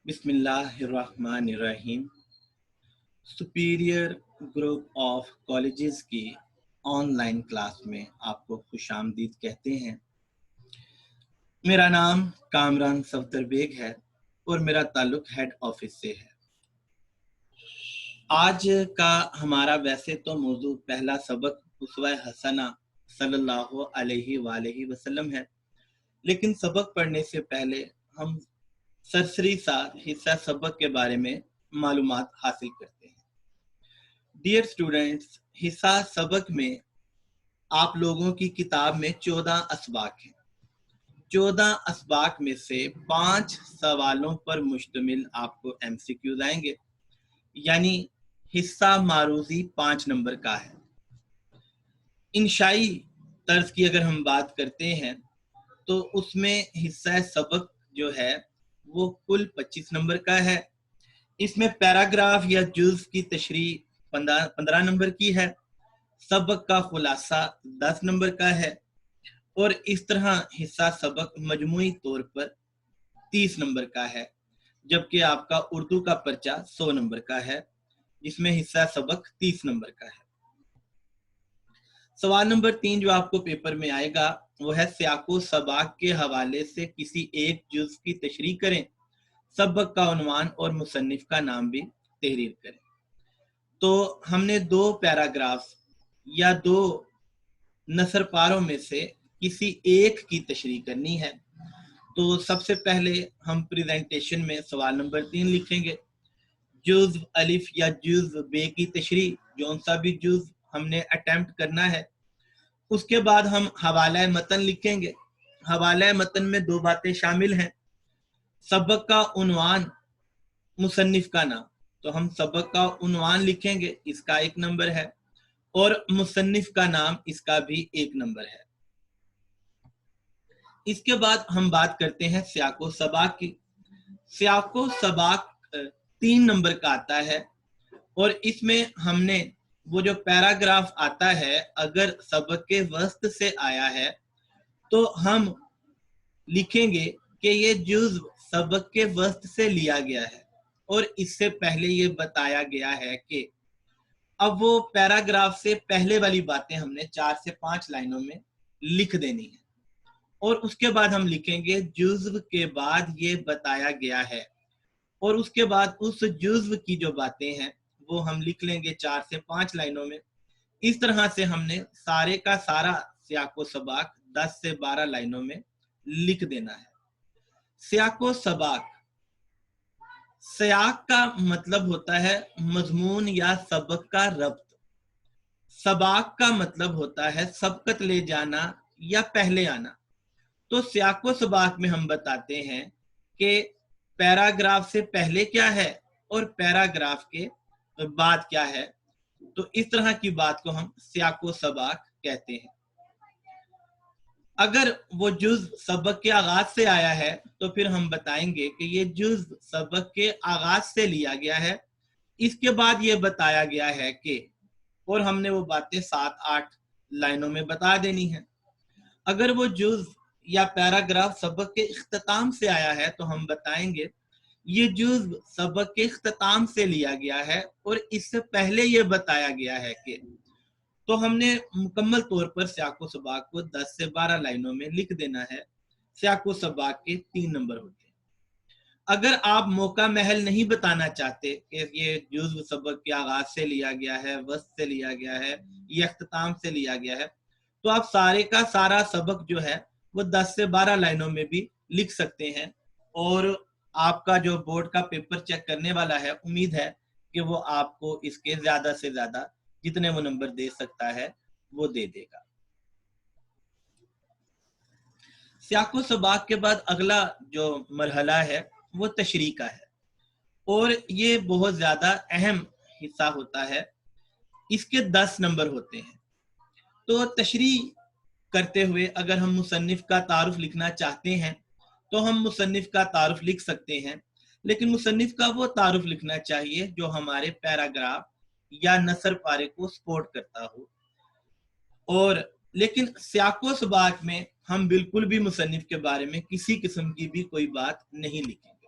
بسم اللہ الرحمن الرحیم۔ سپیریئر گروپ آف کالجز کی آن لائن کلاس میں آپ کو خوش آمدید کہتے ہیں۔ میرا نام کامران صفدر بیگ ہے اور میرا تعلق ہیڈ آفس سے ہے۔ آج کا ہمارا ویسے تو موضوع پہلا سبق اسوہ حسنہ صلی اللہ علیہ وآلہ وسلم ہے، لیکن سبق پڑھنے سے پہلے ہم سرسری سا حصہ سبق کے بارے میں معلومات حاصل کرتے ہیں۔ ڈیئر اسٹوڈنٹس، حصہ سبق میں آپ لوگوں کی کتاب میں 14 اسباق ہیں۔ 14 اسباق میں سے 5 سوالوں پر مشتمل آپ کو MCQs آئیں گے، یعنی حصہ معروضی 5 نمبر کا ہے۔ انشائی طرز کی اگر ہم بات کرتے ہیں تو اس میں حصہ سبق جو ہے وہ کل 25 نمبر کا ہے۔ اس میں پیراگراف یا جز کی تشریح 15 نمبر کی ہے، سبق کا خلاصہ 10 نمبر کا ہے، اور اس طرح حصہ سبق مجموعی طور پر 30 نمبر کا ہے، جبکہ آپ کا اردو کا پرچہ 100 نمبر کا ہے، جس میں حصہ سبق 30 نمبر کا ہے۔ سوال نمبر 3 جو آپ کو پیپر میں آئے گا وہ ہے سیاق و سباق کے حوالے سے کسی ایک جز کی تشریح کریں، سبق کا عنوان اور مصنف کا نام بھی تحریر کریں۔ تو ہم نے 2 پیراگراف یا 2 نثر پاروں میں سے کسی ایک کی تشریح کرنی ہے۔ تو سب سے پہلے ہم پریزنٹیشن میں سوال نمبر 3 لکھیں گے، جز الف یا جز بے کی تشریح، جون سا بھی جز ہم نے اٹیمپٹ کرنا ہے۔ اس کے بعد ہم حوالہ متن لکھیں گے۔ حوالہ متن میں 2 باتیں شامل ہیں، سبق کا عنوان، مصنف کا نام۔ تو ہم سبق کا عنوان لکھیں گے، اس کا 1 نمبر ہے، اور مصنف کا نام، اس کا بھی 1 نمبر ہے۔ اس کے بعد ہم بات کرتے ہیں سیاق و سباق کی۔ سیاق و سباق 3 نمبر کا آتا ہے، اور اس میں ہم نے وہ جو پیراگراف آتا ہے اگر سبق کے وسط سے آیا ہے تو ہم لکھیں گے کہ یہ جز سبق کے وسط سے لیا گیا ہے، اور اس سے پہلے یہ بتایا گیا ہے کہ اب وہ پیراگراف سے پہلے والی باتیں ہم نے 4 سے 5 لائنوں میں لکھ دینی ہے، اور اس کے بعد ہم لکھیں گے جزو کے بعد یہ بتایا گیا ہے، اور اس کے بعد اس جزو کی جو باتیں ہیں وہ ہم لکھ لیں گے 4 سے 5 لائنوں میں۔ اس طرح سے ہم نے سارے کا سارا سیاق و سباق 10 سے 12 لائنوں میں لکھ دینا ہے۔ سیاق و سباق، سیاق کا مطلب ہوتا ہے مضمون یا سبق کا ربط، سباق کا مطلب ہوتا ہے سبقت لے جانا یا پہلے آنا۔ تو سیاق و سباق میں ہم بتاتے ہیں کہ پیراگراف سے پہلے کیا ہے اور پیراگراف کے بعد کیا ہے، تو اس طرح کی بات کو ہم سیاق و سباق کہتے ہیں۔ اگر وہ جز سبق کے آغاز سے آیا ہے تو پھر ہم بتائیں گے کہ یہ جز سبق کے آغاز سے لیا گیا ہے، اس کے بعد یہ بتایا گیا ہے کہ، اور ہم نے وہ باتیں 7-8 لائنوں میں بتا دینی ہیں۔ اگر وہ جز یا پیراگراف سبق کے اختتام سے آیا ہے تو ہم بتائیں گے یہ جز سبق کے اختتام سے لیا گیا ہے، اور اس سے پہلے یہ بتایا گیا ہے کہ، تو ہم نے مکمل طور پر سیاق و سباق کو 10 سے 12 لائنوں میں لکھ دینا ہے۔ سیاق و سباق کے 3 نمبر ہوتے ہیں۔ اگر آپ موقع محل نہیں بتانا چاہتے کہ یہ جزو سبق کے آغاز سے لیا گیا ہے، وسط سے لیا گیا ہے، یہ اختتام سے لیا گیا ہے، تو آپ سارے کا سارا سبق جو ہے وہ 10 سے 12 لائنوں میں بھی لکھ سکتے ہیں، اور آپ کا جو بورڈ کا پیپر چیک کرنے والا ہے امید ہے کہ وہ آپ کو اس کے زیادہ سے زیادہ جتنے وہ نمبر دے سکتا ہے وہ دے دے گا۔ سیاق و سباق کے بعد اگلا جو مرحلہ ہے وہ تشریح کا ہے، اور یہ بہت زیادہ اہم حصہ ہوتا ہے، اس کے 10 نمبر ہوتے ہیں۔ تو تشریح کرتے ہوئے اگر ہم مصنف کا تعارف لکھنا چاہتے ہیں تو ہم مصنف کا تعارف لکھ سکتے ہیں، لیکن مصنف کا وہ تعارف لکھنا چاہیے جو ہمارے پیراگراف یا نثر پارے کو سپورٹ کرتا ہو، اور لیکن سیاق و سباق میں ہم بالکل بھی مصنف کے بارے میں کسی قسم کی بھی کوئی بات نہیں لکھیں گے۔